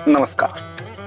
नमस्कार।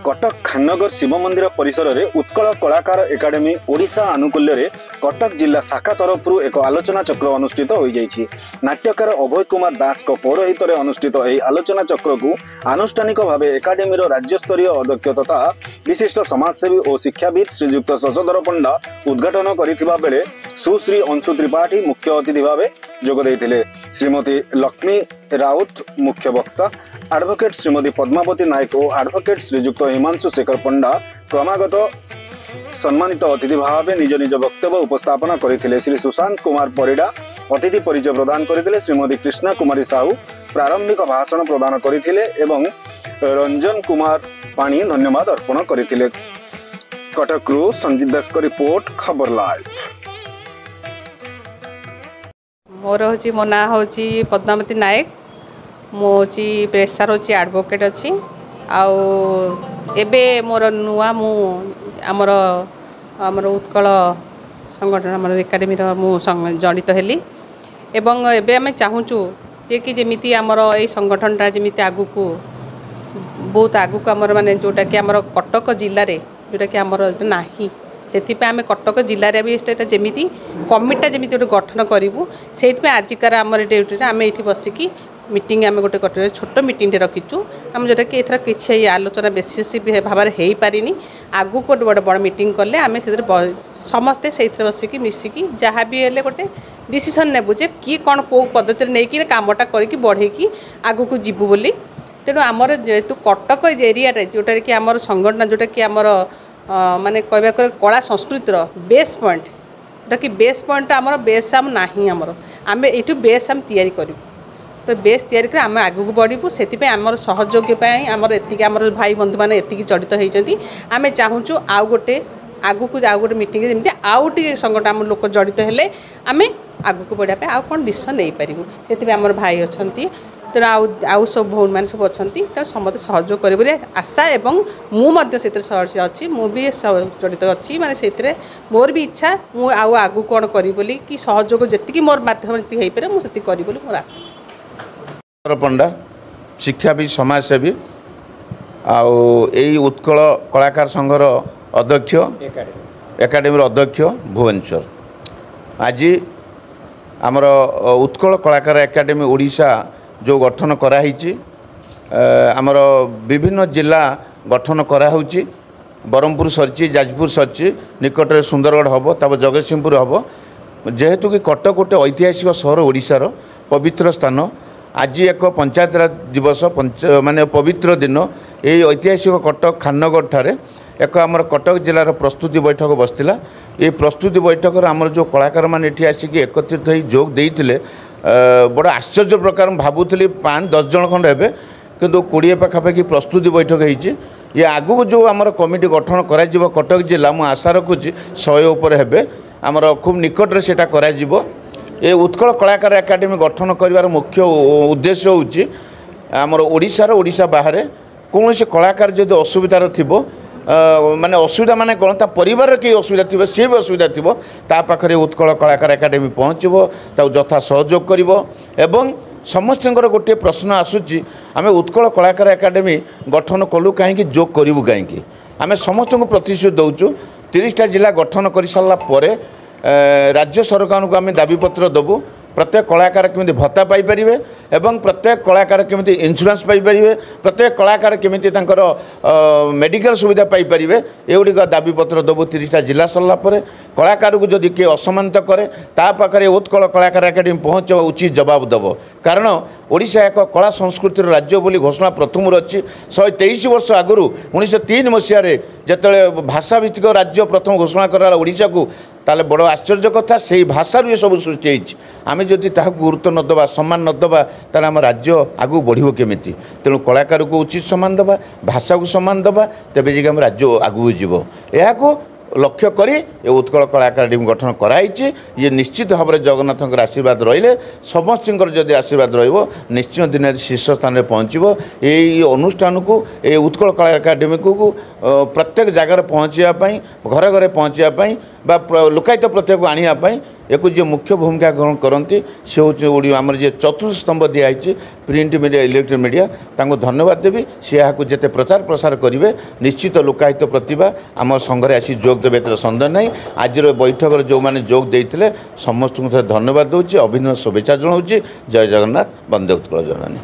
कटक खाननगर शिव मंदिर परिसर में उत्कल कलाकार एकाडेमी ओडिशा आनुकूल्य रे कटक जिला शाखा तरफ एक आलोचना चक्र अनुष्ठित हो जाइछि। नाट्यकार अभय कुमार दास को पौरोहित रे अनुष्ठित यह आलोचना चक्र को आनुष्ठानिक भाव एकाडेमी राज्य स्तरीय अध्यक्ष तथा विशिष्ट समाजसेवी और शिक्षाविद श्रीजुक्त शशधर पंडा उद्घाटन करथिबा बेले सुश्री अंशु त्रिपाठी मुख्य अतिथि भाव जोग देइथिले। श्रीमती लक्ष्मी राउत मुख्य वक्ता, एडवोकेट श्रीमती पद्मावती नायक और एडवोकेट श्रीजुक्त हिमांशु शेखर पंडा क्रमागत सम्मानित अतिथि भाव निज निज वक्तव्य उपस्थापन करथिले। श्री सुशांत कुमार परिडा अतिथि परिचय प्रदान करथिले। श्रीमती कृष्णा कुमारी साहू प्रारंभिक भाषण प्रदान करथिले एवं रंजन कुमार पानी धन्यवाद अर्पण करथिले। कटक रु संजीत दास को रिपोर्ट, खबर लाइव। मो ना हूँ पद्मावती नायक, मुझे प्रेसर हूँ एडवोकेट अच्छी आबे मोर नुआ आमर आमर उत्कल संगठन आम एकाडेमी जड़ित हेली एवं एबे आम चाहूँ जे कि जमी आमर ये संगठनटा जमी आगु को बहुत आगु को आमर माने जोटा कि आमर कटक जिले में जोटा कि आमर नाही से आम कटक जिले भी जमी कमिटा जमी गोटे गठन करूँ से आजिकार आमर ड्यूटी आम ये बसिकी मीटिंग आम गोटे कटे छोट मीटिंग रखीचु आम जोटा कि एथर किसी आलोचना बेसिस भाव हो पारिनी। आगु गोटे बड़ बड़ मीटिंग कले आम से समस्ते से बसिकी मिसिकी जहाँ भी हेले गोटे डिसीजन नेबु जे किए कौन कौ पद्धति नहीं कामटा करके बढ़ेकी आगु को जीवु बोली। तेणु आमर जेहेतु कटक एरिया जोटा कि आमर संगठन जोटा कि आमर माने कहबा कला संस्कृतिर बेस पॉइंट जोटा कि बेस पॉइंट आमर बेस आम नाही आम ये बेस आम तैयारी करूँ तो बेस तैयारी कर आम आगू बढ़ू से आमर सहयोग आमर एति आमर भाई बंधु मैंने एति जड़ित होती आम चाहूँ आउ गोटे आगू को आउ गोटे मीटिंग जमी आउ टे संगठन आम लोक जड़ित हेले आम आगू को बढ़ापे आउ कौन डिसीजन नहीं पारू से आमर भाई अच्छा तेणु आउ सब भौन मैंने सब अच्छा तेणु समस्त सहयोग करे आशा एवं मुझे अच्छी मुझे जड़ित अच्छी माने से मोर भी इच्छा मु आगू कौन करी बोली कि सहयोग जी मोर माध्यम हो पारे मुझे करी बोली मोर आशा। पंडा शिक्षाविद समाजसेवी आई उत्कल कलाकार संघर अध्यक्ष एकाडेमी अध्यक्ष भुवनेश्वर आज आमर उत्कल कलाकार एकाडेमी ओडिशा जो गठन कराही आमर विभिन्न जिला गठन कराऊँच बरहमपुर सरी जाजपुर सरी निकट में सुंदरगढ़ हम तब जगतसिंहपुर हम जेहेतु कि कटक गोटे ऐतिहासिक सहर ओडिशार पवित्र स्थान आज एक पंचायत राज दिवस माने पवित्र दिन ये ऐतिहासिक कटक खाननगर ठारे एक आमर कटक जिलार प्रस्तुति बैठक बसला। ये प्रस्तुति बैठक आमर जो कलाकार मैंने ये आसिक एकत्रित हो जोग देते बड़ आश्चर्य प्रकार भावुली 5-10 जन खंड हे किंतु 20 पाखापाखि प्रस्तुति बैठक होती ये आगू जो आमर कमिटी गठन कर कटक जिला मु आशा रखुची 100 उपर हे आमर खूब निकट में सेटा करा ये उत्कल कलाकार एकाडेमी गठन कर मुख्य उद्देश्य होची आमर ओडिशा बाहर कौन से कलाकार जब असुविधार थी माने असुविधा माने कौन ता परिवार कई असुविधा थी सी भी असुविधा थी ता पाखरे उत्कल कलाकार एकाडेमी पहुँचब यथा सहयोग कर एवं समस्त गोटे प्रश्न आसूची आम उत्कल कलाकार एकाडेमी गठन कलु कहीं जोग करूँ कहीं आम समस्त को प्रतिश्रुति दौचु 30टा जिला गठन कर सारापर राज्य सरकार को आम दाबीपत्र देवु प्रत्येक कलाकार केमी भत्ता पाइपर एवं प्रत्येक कलाकार केमी इंश्योरेंस पाइपर प्रत्येक कलाकार केमी मेडिकल सुविधा पाइपर एगुड़िक दाबीपत्र देवु 30टा जिला सरलापर कलाकार को जदि किए असम्मानित करे ता पाखरे उत्कल कलाकार एकाडेमी पहुँच उचित जवाब देव कारण ओडिशा एक कला संस्कृतिर राज्य बोली घोषणा प्रथम अच्छी 123 वर्ष आगु 1903 मसीह जिते भाषा भित्तिक राज्य प्रथम घोषणा करा ओडिशा को ताले बड़ आश्चर्य कथा से भाषा ये सब सृष्टि आम जदि गुरुत्व नदबा सम्मान नदबा ताले आम राज्य आगू बढ़ो केमी तेणु कलाकार को उचित सम्मान दबा भाषा को सम्मान दबा तेज जी आम राज्य आगू जीव यह लक्ष्य करी ये उत्कल कलाकार एकाडेमी गठन कराई ये निश्चित भाव में जगन्नाथ आशीर्वाद रही समस्त जदि आशीर्वाद निश्चय दिन शीर्ष स्थान में पहुँचो ये अनुष्ठान को ये उत्कल कला एकाडेमी को प्रत्येक जगार पहुँचापी घरे घरे पहुँचापी लोकायत प्रत्येक आने एक जो मुख्य भूमिका ग्रहण करती से हूँ आम जे चतुर्थ स्तंभ दिखाई प्रिंट मीडिया इलेक्ट्रोनिक मीडिया तांको धन्यवाद देवी सी यहाँ जिते प्रचार प्रसार करेंगे निश्चित लोकायत प्रतिभा आम संघरे आसी जोग देवे सन्देह ना आज बैठक जो मैंने जोग देते समस्त को धन्यवाद दूसरी अभिनव शुभेच्छा जनाऊँ जय जगन्नाथ वंदे उत्कल जननी।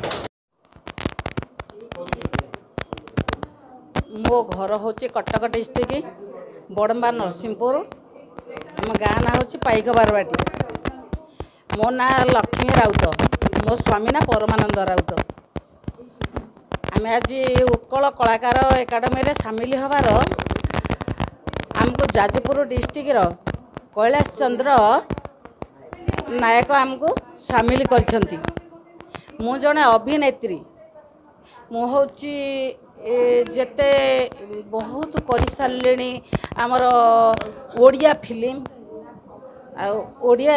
मो घर हूँ कटक डिस्ट्रिक्ट बड़म्बा नरसिंहपुर आम गाँ ना हूँ पाइक बारवाटी मो ना लक्ष्मी राउत मो स्वामी ना परमानंद राउत आम आज उत्कल कलाकार एकाडेमी सामिल हबार आमको जाजपुर डिस्ट्रिक्ट कैलाश चंद्र नायक आमको सामिल करछंती। मु जने अभिनेत्री मु होची जेते बहुत कर सारे आमर Odia film Odia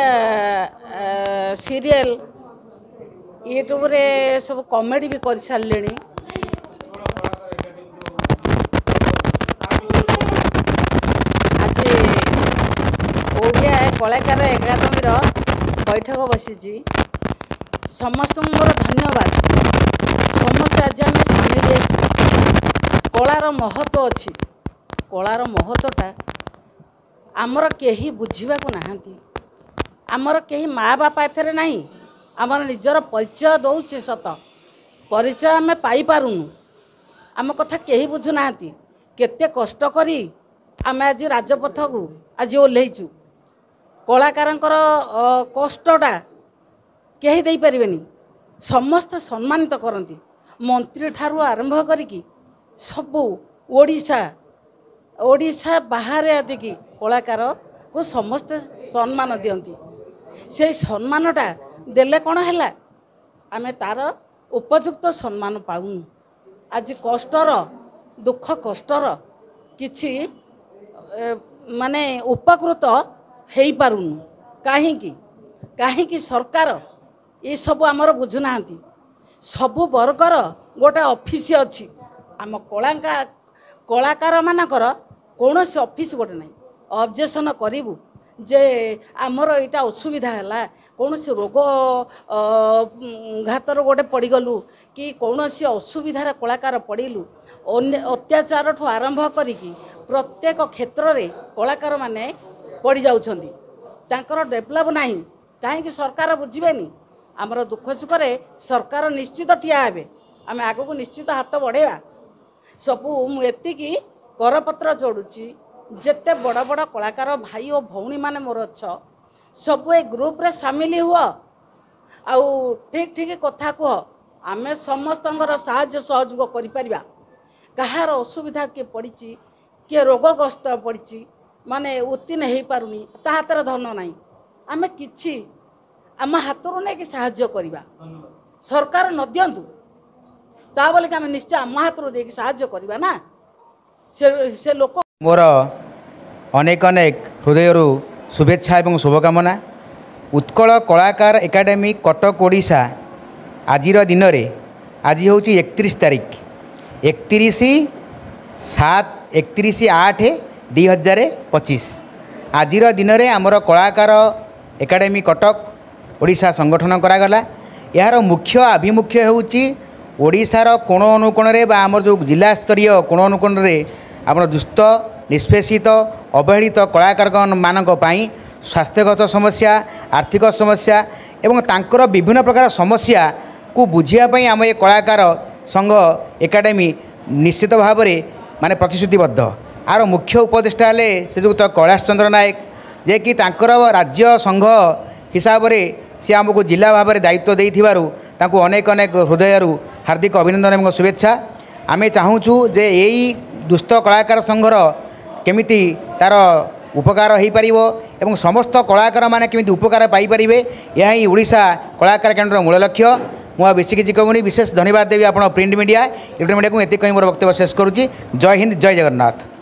serial YouTube रे सब कॉमेडी भी कर सारे आज ओडिया कलाकार एकाडेमी बैठक बसी समस्त मोर धन्यवाद समस्त आज आम सामिल कलार महत्व अच्छी कलार महत्वटा आमर कहीं बुझा ना आमर कहीं माँ बापा एथरे नहीं आमर निजर परिचय दौचे सत परिचय आम पाइपारूनु आम कथा कहीं बुझुना केते कष्ट करी आम आज राजपथ को आज ओह्लैचु कलाकारंकर कष्टटा कहीं दे पारिबेनी समस्त सम्मानित करती मंत्री ठारू आरंभ करिकी सबू ओडिशा बाहर आदिकी कलाकार को समस्ते सम्मान दियंती से सम्मानटा देले कौन है आमे तार उपयुक्त सम्मान पाऊनु आज कष्टर दुख कष्टर किछि माने उपकृत हेई पारुनु कहीं सरकार ये सब आमर बुझुना सबु वर्गर गोटे ऑफिस अच्छी आम कलाकार मानकर कौन से ऑफिस गोटे नहीं ऑब्जेक्शन करूँ जे आमर यहाँ असुविधा है कौन से रोग घातर गोटे पड़गलु कि कौन से असुविधार कलाकार पड़लु अत्याचार ठू आरंभ करी प्रत्येक क्षेत्र में कलाकार माने पड़ जाउछंती तांकर डेभलप नहीं कहीं सरकार बुझेनि आमर दुख सुखरे सरकार निश्चित ठिया हे आम आग को निश्चित हाथ बढ़ेवा सबू मुझे करपत्र जोड़ुची जेते बड़ बड़ कलाकार भाई और भौणी माने मोर अच्छ सब ए ग्रुप रे सामिल हुआ आउ ठीक ठीक कथा कह आम समस्त साहाय्य सहयोग करिपरिबा कहार असुविधा किए पड़ी किए रोगग्रस्त पड़ी माने उत्तीर्ण हो पारुनी ता हाथ धन ना आम कि आम हाथ नहीं साहाय्य करवा सरकार न दिंतु ता बोले कि आम निश्चय आम हाथ देकी साहाय्य करवा ना से लोक मोर अनेक अनेक हृदय शुभेच्छा एवं शुभकामना उत्कल कलाकार एकाडेमी कटक ओडिशा आज दिन में आज हूँ 31 तारीख 31/7/31/8/2025 आज दिन में आमर कलाकार एकाडेमी कटक ओडिशा संगठन करागला यार मुख्य आभिमुख्य होउची ओडिशार कोण अनुकोण रे बा आमर जो जिला स्तरीय कोण अनुकोण रे आमर दुष्ट निष्पेषित अवहेलित कलाकार मानक पई स्वास्थ्यगत समस्या आर्थिक समस्या एवं तांकर विभिन्न प्रकार समस्या को बुझिया पई आम ये कलाकार संघ एकाडेमी निश्चित भाव में माने प्रतिश्रुतिबद्ध आर मुख्य उपदेष्टा हेले श्रीजुक्त कैलाश चंद्र नायक जे कि तांकर राज्य संघ हिसाब से सी आमको जिला भाव में दायित्व देइथिबारु तांको अनेक अनेक हृदय हार्दिक अभिनंदन एवं शुभेच्छा आमे चाहूँ जे यही दुष्ट कलाकार संघर केमिति तार उपकार हो पारिबो एवं समस्त कलाकार माने केमिति उपकार पाई परिबे यह ही ओडिशा कलाकार केन्द्र मूल लक्ष्य मुझे बेसी किसी कहूनी विशेष धन्यवाद देवी आप प्रिंट मीडिया इलेक्ट्रोनिक मीडिया को एति कहीं मोर वक्तव्य शेष करुँची जय हिंद जय जगन्नाथ।